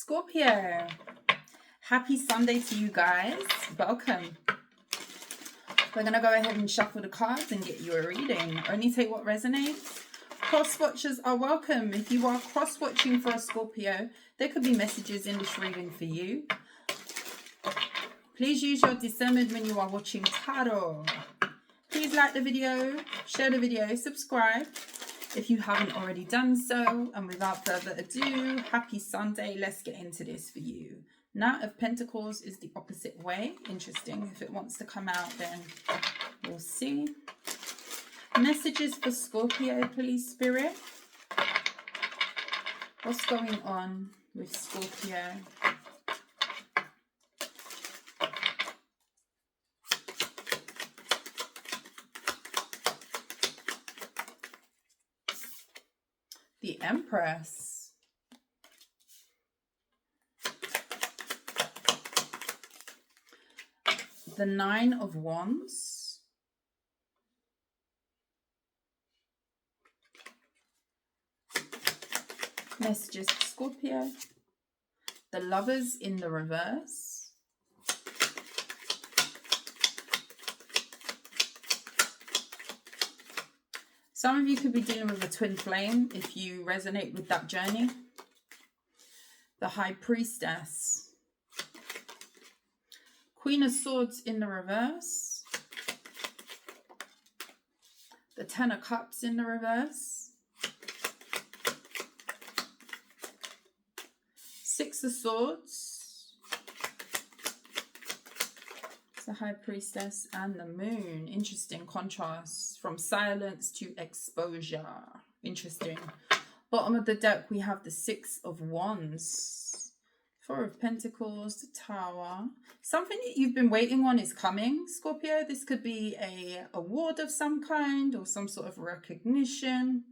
Scorpio, happy Sunday to you guys. Welcome. We're going to go ahead and shuffle the cards and get you a reading. Only take what resonates. Cross-watchers are welcome. If you are cross-watching for a Scorpio, there could be messages in this reading for you. Please use your discernment when you are watching tarot. Please like the video, share the video, subscribe if you haven't already done so. And without further ado, happy Sunday. Let's get into this for you. Knight of Pentacles is the opposite way. Interesting. If it wants to come out, then we'll see. Messages for Scorpio, please, Spirit. What's going on with Scorpio? The Empress. The Nine of Wands. Messages for Scorpio. The Lovers in the reverse. Some of you could be dealing with a twin flame if you resonate with that journey. The High Priestess. Queen of Swords in the reverse. The Ten of Cups in the reverse. Six of Swords. The High Priestess and the Moon. Interesting contrast from silence to exposure. Interesting. Bottom of the deck, we have the Six of Wands. Four of Pentacles, the Tower. Something that you've been waiting on is coming, Scorpio. This could be a award of some kind or some sort of recognition.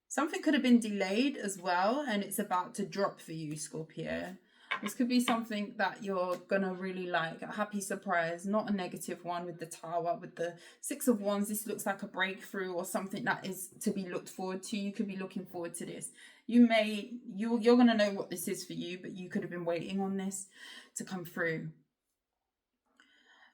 Something could have been delayed as well, and it's about to drop for you, Scorpio. This could be something that you're going to really like. A happy surprise, not a negative one with the Tower. With the Six of Wands, this looks like a breakthrough or something that is to be looked forward to. You could be looking forward to this. You're going to know what this is for you, but you could have been waiting on this to come through.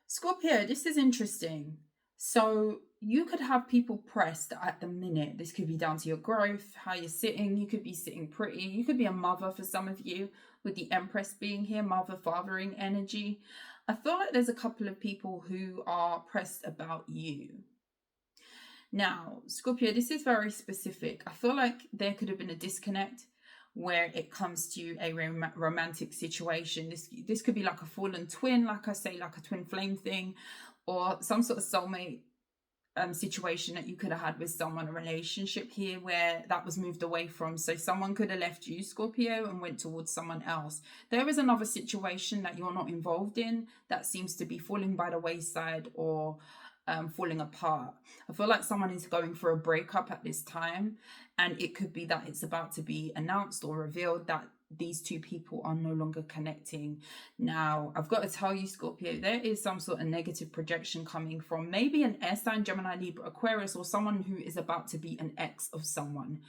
Scorpio, this is interesting. So you could have people pressed at the minute. This could be down to your growth, how you're sitting. You could be sitting pretty. You could be a mother for some of you, with the Empress being here, mother, fathering energy. I feel like there's a couple of people who are pressed about you. Now, Scorpio, this is very specific. I feel like there could have been a disconnect where it comes to a romantic situation. This could be like a fallen twin, like I say, like a twin flame thing, or some sort of soulmate situation that you could have had with someone, a relationship here where that was moved away from. So someone could have left you, Scorpio, and went towards someone else. There is another situation that you're not involved in that seems to be falling by the wayside or falling apart. I feel like someone is going for a breakup at this time, and it could be that it's about to be announced or revealed that these two people are no longer connecting. Now, I've got to tell you, Scorpio, there is some sort of negative projection coming from maybe an air sign, Gemini, Libra, Aquarius, or someone who is about to be an ex of someone.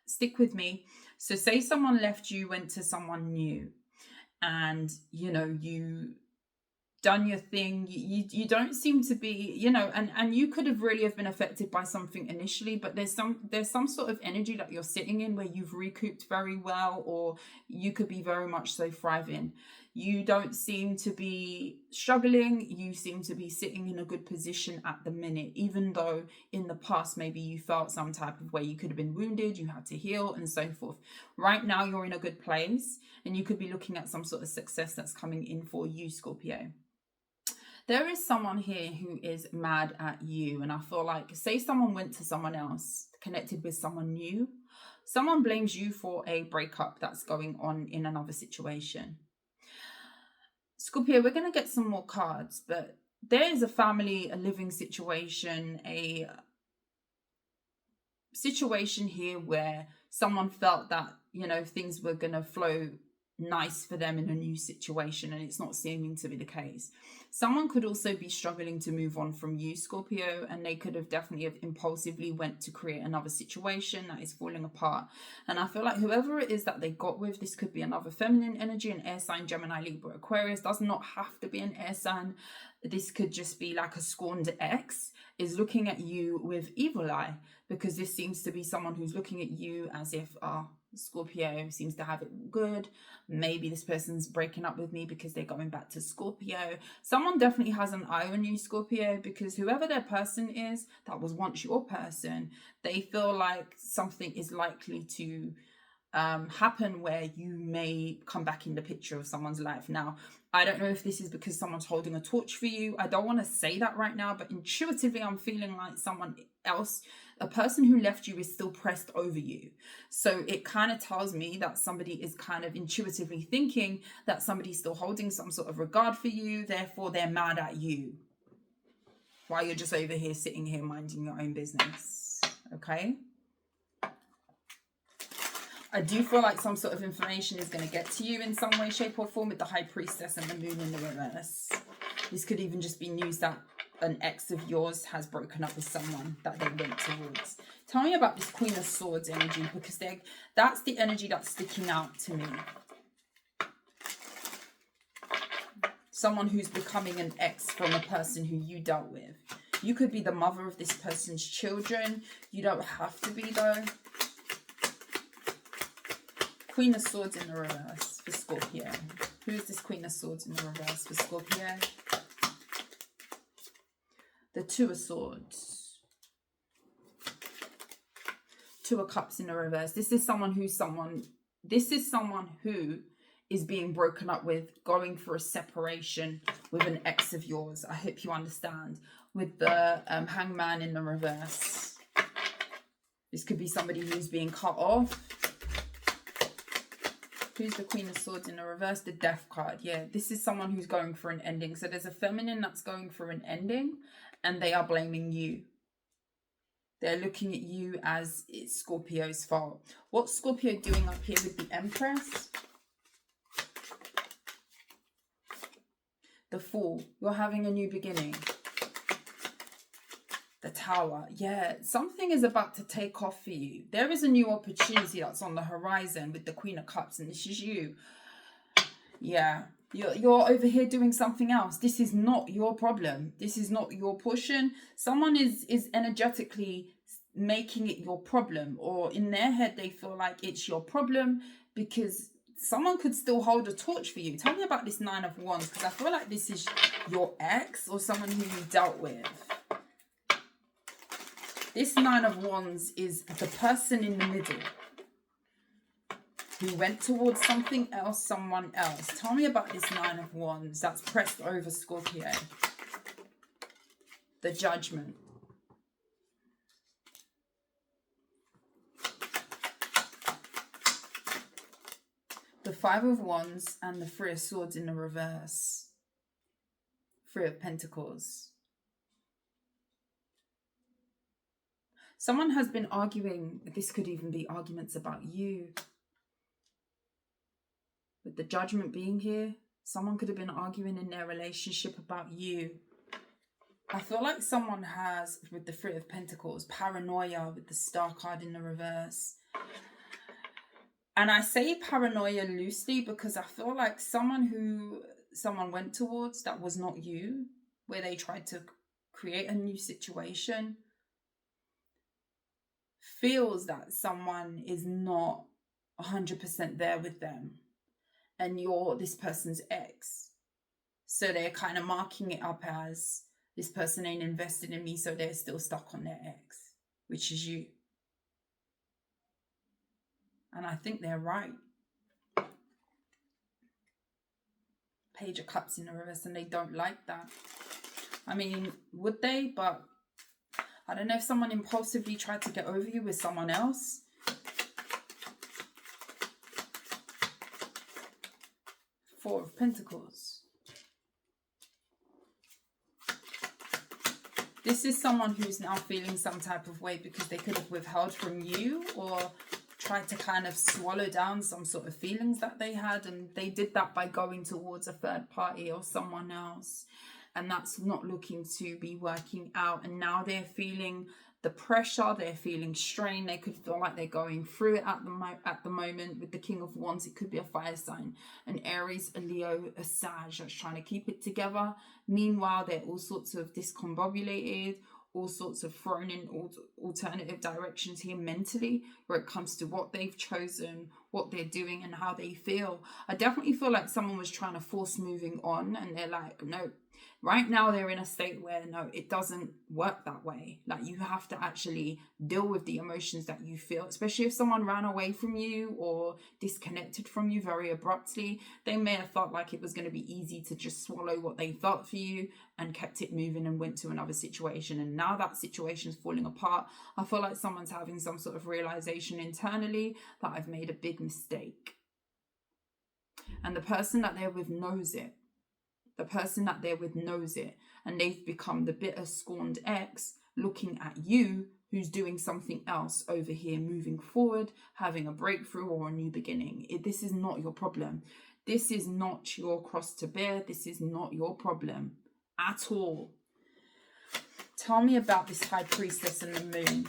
Stick with me. So say someone left you, went to someone new, and, you done your thing. You don't seem to be, and you could have really have been affected by something initially, but there's some sort of energy that you're sitting in where you've recouped very well, or you could be very much so thriving. You don't seem to be struggling. You seem to be sitting in a good position at the minute, even though in the past maybe you felt some type of way. You could have been wounded, you had to heal, and so forth. Right now you're in a good place, and you could be looking at some sort of success that's coming in for you, Scorpio. There is someone here who is mad at you, and I feel like, say someone went to someone else, connected with someone new, someone blames you for a breakup that's going on in another situation. Scorpio, we're going to get some more cards, but there is a family, a living situation, a situation here where someone felt that, things were going to flow nice for them in a new situation, and it's not seeming to be the case. Someone could also be struggling to move on from you, Scorpio, and they could have definitely have impulsively went to create another situation that is falling apart. And I feel like whoever it is that they got with, this could be another feminine energy, an air sign, Gemini, Libra, Aquarius. Does not have to be an air sign. This could just be like a scorned ex is looking at you with evil eye, because this seems to be someone who's looking at you as if, Scorpio seems to have it good. Maybe this person's breaking up with me because they're going back to Scorpio. Someone definitely has an eye on you, Scorpio, because whoever their person is that was once your person, they feel like something is likely to happen where you may come back in the picture of someone's life. Now, I don't know if this is because someone's holding a torch for you. I don't want to say that right now, but intuitively I'm feeling like someone else, a person who left you, is still pressed over you. So it kind of tells me that somebody is kind of intuitively thinking that somebody's still holding some sort of regard for you, therefore they're mad at you while you're just over here sitting here minding your own business. Okay, I do feel like some sort of information is going to get to you in some way, shape or form with the High Priestess and the Moon in the reverse. This could even just be news that an ex of yours has broken up with someone that they went towards. Tell me about this Queen of Swords energy, because that's the energy that's sticking out to me. Someone who's becoming an ex from a person who you dealt with. You could be the mother of this person's children. You don't have to be, though. Queen of Swords in the reverse for Scorpio. Who is this Queen of Swords in the reverse for Scorpio? The Two of Swords. Two of Cups in the reverse. This is someone who is being broken up with, going for a separation with an ex of yours. I hope you understand. With the Hangman in the reverse. This could be somebody who's being cut off. Who's the Queen of Swords in the reverse? The Death card. Yeah, this is someone who's going for an ending. So there's a feminine that's going for an ending, and they are blaming you. They're looking at you as it's Scorpio's fault. What's Scorpio doing up here with the Empress? The Fool. You're having a new beginning. The Tower. Yeah, something is about to take off for you. There is a new opportunity that's on the horizon with the Queen of Cups, and this is you. Yeah, you're over here doing something else. This is not your problem. This is not your portion. Someone is energetically making it your problem, or in their head they feel like it's your problem because someone could still hold a torch for you. Tell me about this Nine of Wands, because I feel like this is your ex or someone who you dealt with. This Nine of Wands is the person in the middle who went towards something else, someone else. Tell me about this Nine of Wands that's pressed over Scorpio. The Judgment. The Five of Wands and the Three of Swords in the reverse. Three of Pentacles. Someone has been arguing. This could even be arguments about you. With the Judgment being here, someone could have been arguing in their relationship about you. I feel like someone has, with the Three of Pentacles, paranoia with the Star card in the reverse. And I say paranoia loosely because I feel like someone went towards that was not you, where they tried to create a new situation, feels that someone is not 100% there with them, and you're this person's ex. So they're kind of marking it up as this person ain't invested in me, so they're still stuck on their ex, which is you. And I think they're right. Page of Cups in the reverse, and they don't like that. I mean, would they? But I don't know if someone impulsively tried to get over you with someone else. Four of Pentacles. This is someone who's now feeling some type of way because they could have withheld from you or tried to kind of swallow down some sort of feelings that they had, and they did that by going towards a third party or someone else, and that's not looking to be working out. And now they're feeling the pressure, they're feeling strain, they could feel like they're going through it at the moment. With the King of Wands, it could be a fire sign, an Aries, a Leo, a Sag that's trying to keep it together. Meanwhile, they're all sorts of discombobulated, all sorts of thrown in alternative directions here mentally, where it comes to what they've chosen, what they're doing, and how they feel. I definitely feel like someone was trying to force moving on, and they're like, no. Right now, they're in a state where, no, it doesn't work that way. Like, you have to actually deal with the emotions that you feel, especially if someone ran away from you or disconnected from you very abruptly. They may have felt like it was going to be easy to just swallow what they felt for you and kept it moving and went to another situation. And now that situation's falling apart, I feel like someone's having some sort of realization internally that I've made a big mistake. And the person that they're with knows it. The person that they're with knows it, and they've become the bitter, scorned ex looking at you who's doing something else over here, moving forward, having a breakthrough or a new beginning. This is not your problem. This is not your cross to bear. This is not your problem at all. Tell me about this High Priestess and the Moon.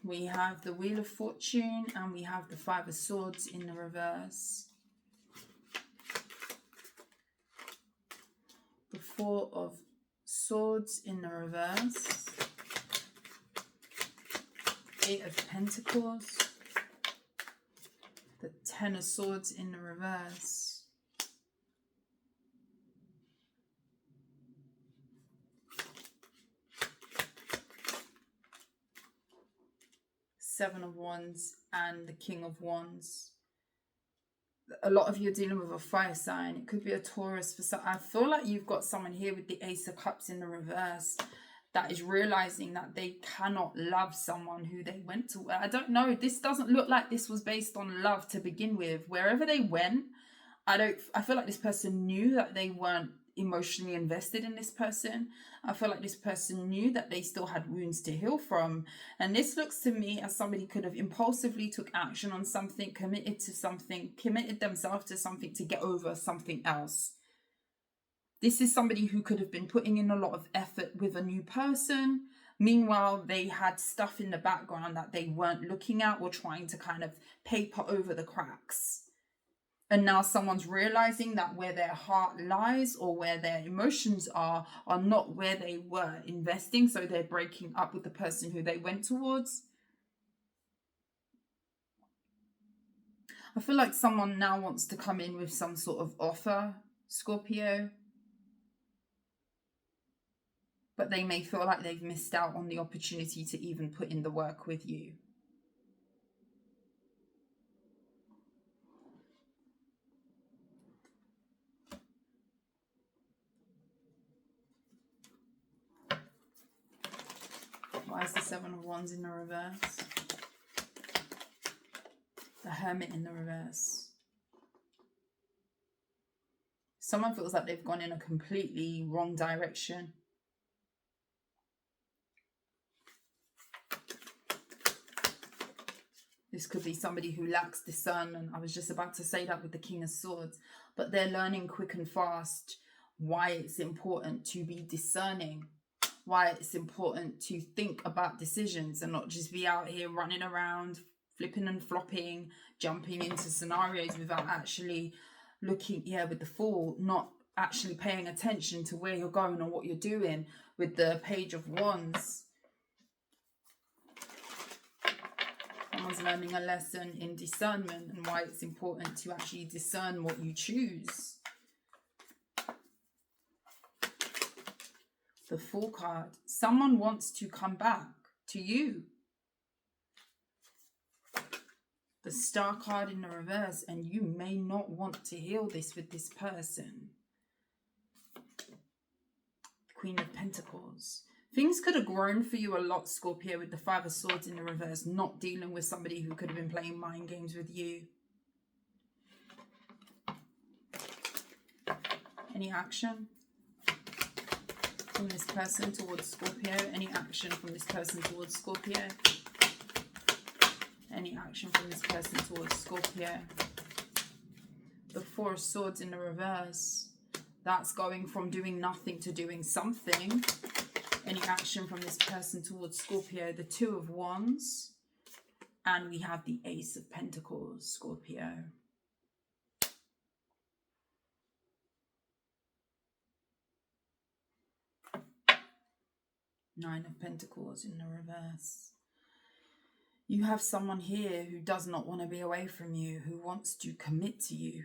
We have the Wheel of Fortune and we have the Five of Swords in the reverse. The Four of Swords in the reverse. Eight of Pentacles. The Ten of Swords in the reverse. Seven of Wands and the King of Wands. A lot of you are dealing with a fire sign. It could be a Taurus. For some, I feel like you've got someone here with the Ace of Cups in the reverse that is realizing that they cannot love someone who they went to. I don't know. This doesn't look like this was based on love to begin with. Wherever they went, I feel like this person knew that they weren't emotionally invested in this person. I feel like this person knew that they still had wounds to heal from. And this looks to me as somebody could have impulsively took action on something, committed to something, committed themselves to something to get over something else. This is somebody who could have been putting in a lot of effort with a new person. Meanwhile, they had stuff in the background that they weren't looking at or trying to kind of paper over the cracks. And now someone's realizing that where their heart lies or where their emotions are not where they were investing. So they're breaking up with the person who they went towards. I feel like someone now wants to come in with some sort of offer, Scorpio. But they may feel like they've missed out on the opportunity to even put in the work with you. Why is the Seven of Wands in the reverse? The Hermit in the reverse. Someone feels like they've gone in a completely wrong direction. This could be somebody who lacks discernment. I was just about to say that with the King of Swords. But they're learning quick and fast why it's important to be discerning. Why it's important to think about decisions and not just be out here running around, flipping and flopping, jumping into scenarios without actually looking, with the Fool, not actually paying attention to where you're going or what you're doing. With the Page of Wands, someone's learning a lesson in discernment and why it's important to actually discern what you choose. The Fool card. Someone wants to come back to you. The Star card in the reverse, and you may not want to heal this with this person. Queen of Pentacles. Things could have grown for you a lot, Scorpio, with the Five of Swords in the reverse, not dealing with somebody who could have been playing mind games with you. Any action from this person towards Scorpio? Any action from this person towards Scorpio? Any action from this person towards Scorpio? The Four of Swords in the reverse. That's going from doing nothing to doing something. Any action from this person towards Scorpio? The Two of Wands. And we have the Ace of Pentacles, Scorpio. Nine of Pentacles in the reverse. You have someone here who does not want to be away from you, who wants to commit to you.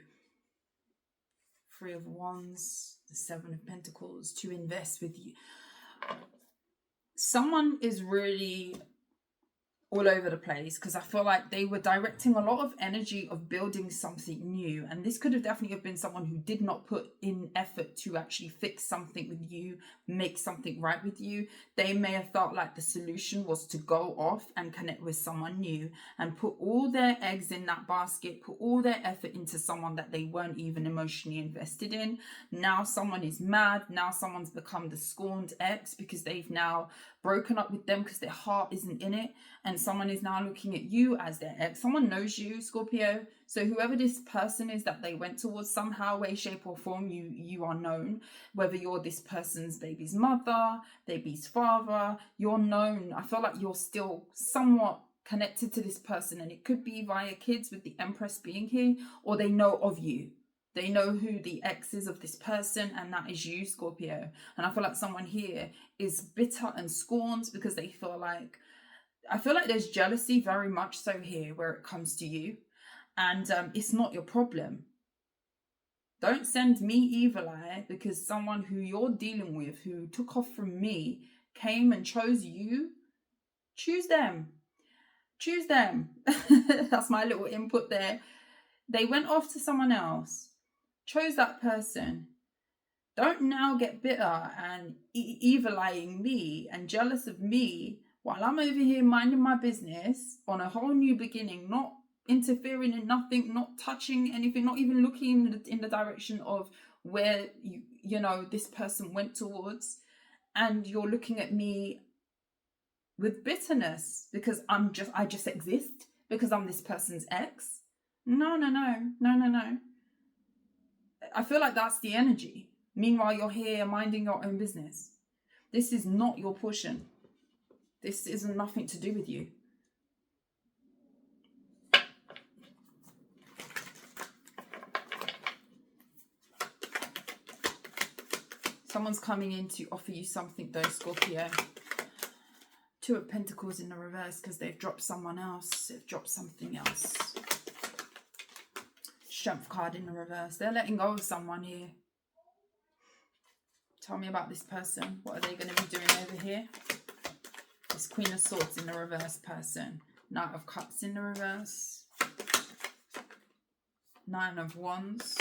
Three of Wands, the Seven of Pentacles, to invest with you. Someone is really all over the place because I feel like they were directing a lot of energy of building something new, and this could have definitely have been someone who did not put in effort to actually fix something with you, make something right with you. They may have felt like the solution was to go off and connect with someone new and put all their eggs in that basket, put all their effort into someone that they weren't even emotionally invested in. Now someone is mad. Now someone's become the scorned ex because they've now broken up with them because their heart isn't in it, and someone is now looking at you as their ex. Someone knows you, Scorpio. So whoever this person is that they went towards, somehow, way, shape or form, you are known. Whether you're this person's baby's mother, baby's father, you're known. I feel like you're still somewhat connected to this person, and it could be via kids with the Empress being here, or they know of you. They know who the ex is of this person, and that is you, Scorpio. And I feel like someone here is bitter and scorned because they feel like, I feel like there's jealousy very much so here where it comes to you. And it's not your problem. Don't send me evil eye because someone who you're dealing with, who took off from me, came and chose you. Choose them. Choose them. That's my little input there. They went off to someone else. Chose that person. Don't now get bitter and evil-eyeing me and jealous of me while I'm over here minding my business on a whole new beginning, not interfering in nothing, not touching anything, not even looking in the direction of where you know this person went towards, and you're looking at me with bitterness because I just exist because I'm this person's ex. No. I feel like that's the energy. Meanwhile, you're here minding your own business. This is not your portion. This isn't nothing to do with you. Someone's coming in to offer you something though, Scorpio. Two of Pentacles in the reverse because they've dropped someone else. They've dropped something else. Strength card in the reverse. They're letting go of someone here. Tell me about this person. What are they going to be doing over here? This Queen of Swords in the reverse person. Knight of Cups in the reverse. Nine of Wands.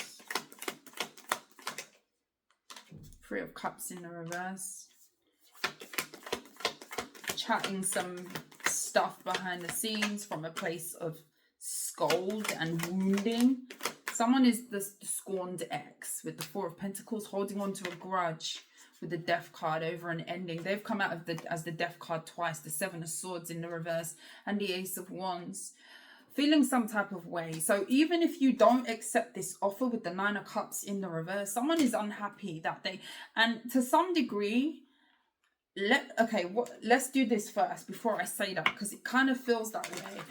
Three of Cups in the reverse. Chatting some stuff behind the scenes from a place of scold and wounding. Someone is the scorned ex with the Four of Pentacles, holding on to a grudge with the Death card over an ending. They've come out of as the Death card twice, the Seven of Swords in the reverse and the Ace of Wands. Feeling some type of way. So even if you don't accept this offer with the Nine of Cups in the reverse, someone is unhappy that they, and to some degree, let's do this first before I say that, because it kind of feels that way.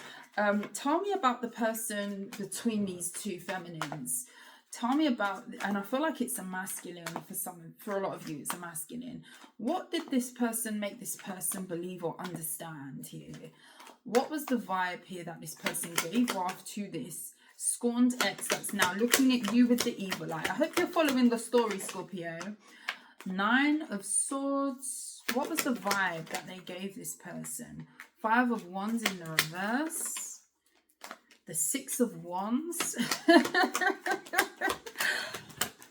Tell me about the person between these two feminines. Tell me about, and I feel like it's a masculine for a lot of you, it's a masculine. What did this person make this person believe or understand here? What was the vibe here that this person gave off to this scorned ex that's now looking at you with the evil eye? I hope you're following the story, Scorpio. Nine of Swords. What was the vibe that they gave this person? Five of Wands in the reverse. The Six of Wands.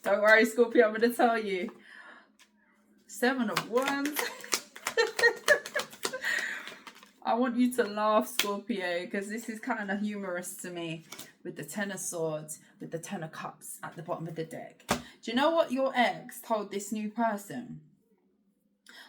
Don't worry, Scorpio, I'm going to tell you. Seven of Wands. I want you to laugh, Scorpio, because this is kind of humorous to me. With the Ten of Swords, with the Ten of Cups at the bottom of the deck. Do you know what your ex told this new person?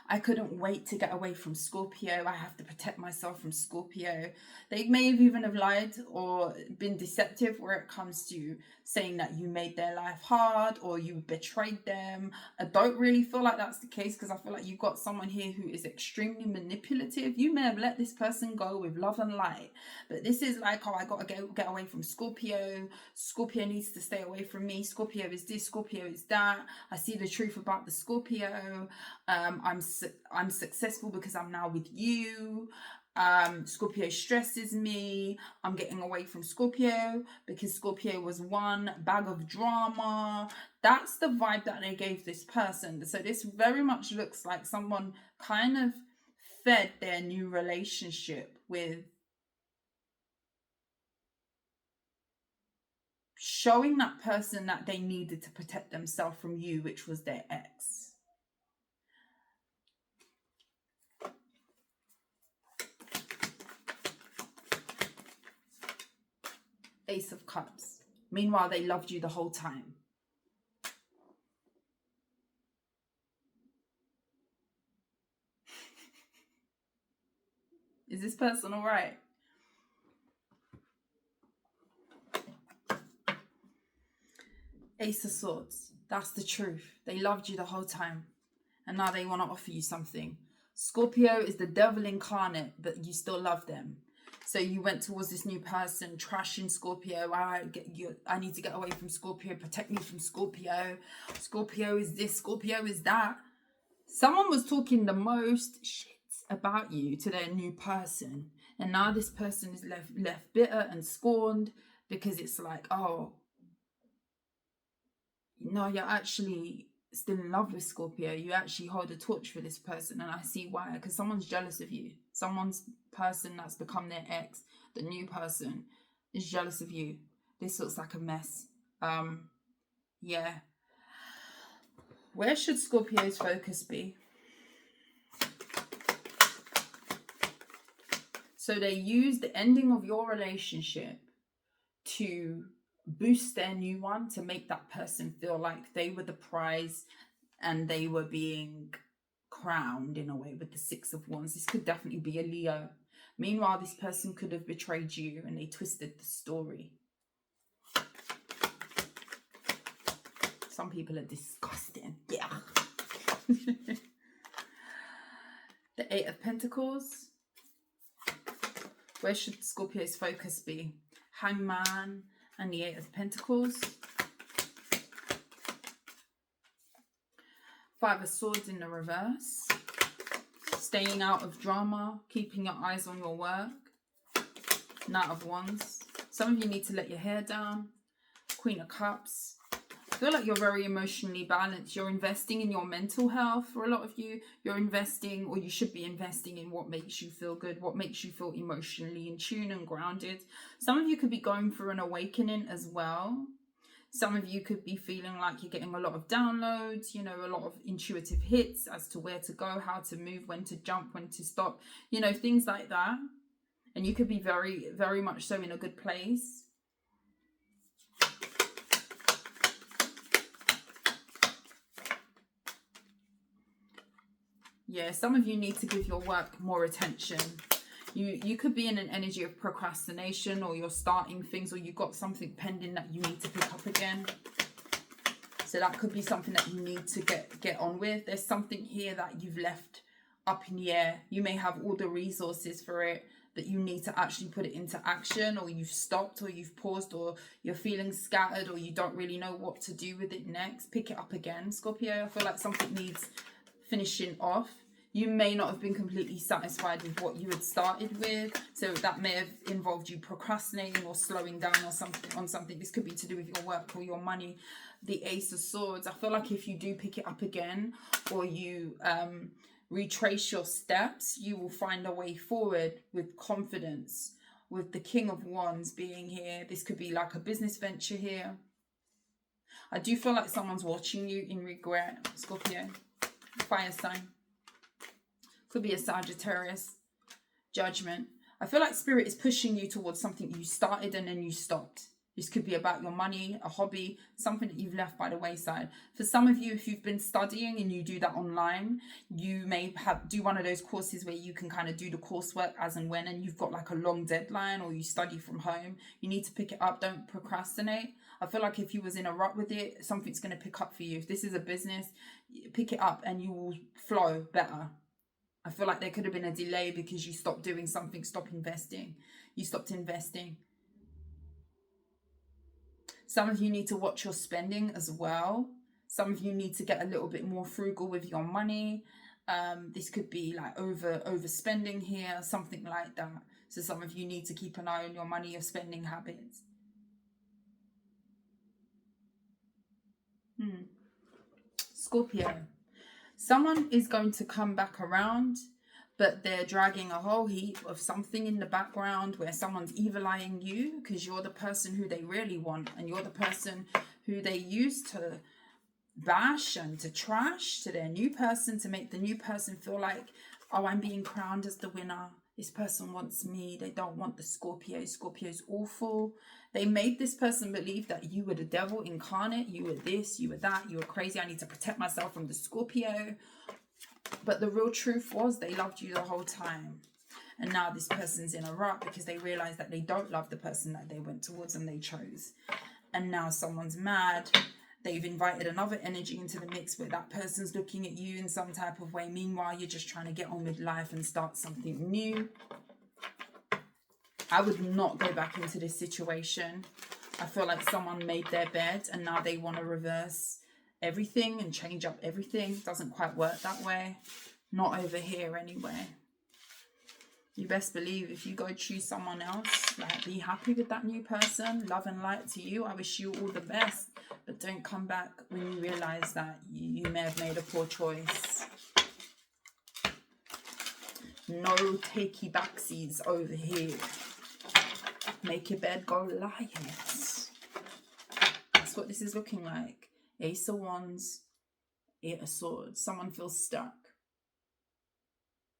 I couldn't wait to get away from Scorpio. I have to protect myself from Scorpio. They may have even have lied or been deceptive where it comes to saying that you made their life hard or you betrayed them. I don't really feel like that's the case, because I feel like you've got someone here who is extremely manipulative. You may have let this person go with love and light, but this is like, oh, I got to get away from Scorpio. Scorpio needs to stay away from me. Scorpio is this, Scorpio is that. I see the truth about the Scorpio. I'm successful because I'm now with you. Scorpio stresses me. I'm getting away from Scorpio because Scorpio was one bag of drama. That's the vibe that they gave this person. So this very much looks like someone kind of fed their new relationship with showing that person that they needed to protect themselves from you, which was their ex. Ace of Cups. Meanwhile, they loved you the whole time. Is this person all right? Ace of Swords. That's the truth. They loved you the whole time, and now they want to offer you something. Scorpio is the devil incarnate, but you still love them. So you went towards this new person, trashing Scorpio. I need to get away from Scorpio. Protect me from Scorpio. Scorpio is this. Scorpio is that. Someone was talking the most shit about you to their new person, and now this person is left bitter and scorned, because it's like, oh, no, you're actually still in love with Scorpio. You actually hold a torch for this person, and I see why. Because someone's jealous of you. Someone's person that's become their ex, the new person, is jealous of you. This looks like a mess. Yeah. Where should Scorpio's focus be? So they use the ending of your relationship to boost their new one, to make that person feel like they were the prize and they were being crowned in a way with the Six of Wands. This could definitely be a Leo. Meanwhile, this person could have betrayed you and they twisted the story. Some people are disgusting. Yeah. The Eight of Pentacles. Where should Scorpio's focus be? Hangman and the Eight of Pentacles. Five of Swords in the reverse. Staying out of drama, keeping your eyes on your work. Knight of Wands. Some of you need to let your hair down. Queen of Cups. I feel like you're very emotionally balanced. You're investing in your mental health for a lot of you. You're investing, or you should be investing, in what makes you feel good, what makes you feel emotionally in tune and grounded. Some of you could be going through an awakening as well. Some of you could be feeling like you're getting a lot of downloads, you know, a lot of intuitive hits as to where to go, how to move, when to jump, when to stop, you know, things like that. And you could be very, very much so in a good place. Yeah, some of you need to give your work more attention. You could be in an energy of procrastination, or you're starting things, or you've got something pending that you need to pick up again. So that could be something that you need to get on with. There's something here that you've left up in the air. You may have all the resources for it, but you need to actually put it into action, or you've stopped, or you've paused, or you're feeling scattered, or you don't really know what to do with it next. Pick it up again, Scorpio. I feel like something needs finishing off. You may not have been completely satisfied with what you had started with, so that may have involved you procrastinating or slowing down or something. This could be to do with your work or your money. The Ace of Swords. I feel like if you do pick it up again, or you retrace your steps, you will find a way forward with confidence. With the King of Wands being here, this could be like a business venture here. I do feel like someone's watching you in regret, Scorpio. Fire sign. Could be a Sagittarius. Judgment. I feel like Spirit is pushing you towards something you started and then you stopped. This could be about your money, a hobby, something that you've left by the wayside. For some of you, if you've been studying and you do that online, you may do one of those courses where you can kind of do the coursework as and when, and you've got like a long deadline, or you study from home. You need to pick it up. Don't procrastinate. I feel like if you was in a rut with it, something's going to pick up for you. If this is a business, pick it up and you will flow better. I feel like there could have been a delay because you stopped doing something, stopped investing. You stopped investing. Some of you need to watch your spending as well. Some of you need to get a little bit more frugal with your money. This could be like overspending here, something like that. So some of you need to keep an eye on your money, your spending habits. Scorpio. Someone is going to come back around, but they're dragging a whole heap of something in the background where someone's evil eyeing you because you're the person who they really want, and you're the person who they use to bash and to trash to their new person, to make the new person feel like, oh, I'm being crowned as the winner. This person wants me. They don't want the Scorpio. Scorpio's awful. They made this person believe that you were the devil incarnate. You were this, you were that, you were crazy. I need to protect myself from the Scorpio. But the real truth was they loved you the whole time. And now this person's in a rut because they realize that they don't love the person that they went towards and they chose. And now someone's mad. They've invited another energy into the mix where that person's looking at you in some type of way. Meanwhile, you're just trying to get on with life and start something new. I would not go back into this situation. I feel like someone made their bed and now they want to reverse everything and change up everything. Doesn't quite work that way. Not over here anyway. You best believe if you go choose someone else, like, be happy with that new person. Love and light to you. I wish you all the best. But don't come back when you realize that you may have made a poor choice. No takey backsies over here. Make your bed, go lie in it. That's what this is looking like. Ace of Wands, Eight of Swords. Someone feels stuck.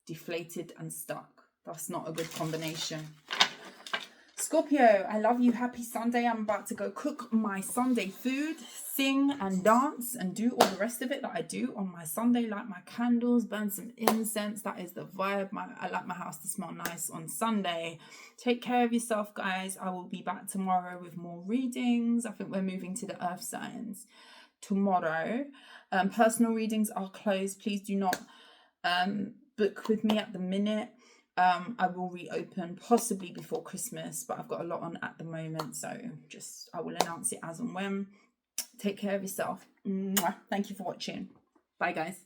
Deflated and stuck. That's not a good combination. Scorpio, I love you. Happy Sunday. I'm about to go cook my Sunday food, sing and dance and do all the rest of it that I do on my Sunday. Light my candles, burn some incense. That is the vibe. I like my house to smell nice on Sunday. Take care of yourself, guys. I will be back tomorrow with more readings. I think we're moving to the earth signs tomorrow. Personal readings are closed. Please do not book with me at the minute. I will reopen possibly before Christmas, but I've got a lot on at the moment, so I will announce it as and when. Take care of yourself. Mwah. Thank you for watching. Bye, guys.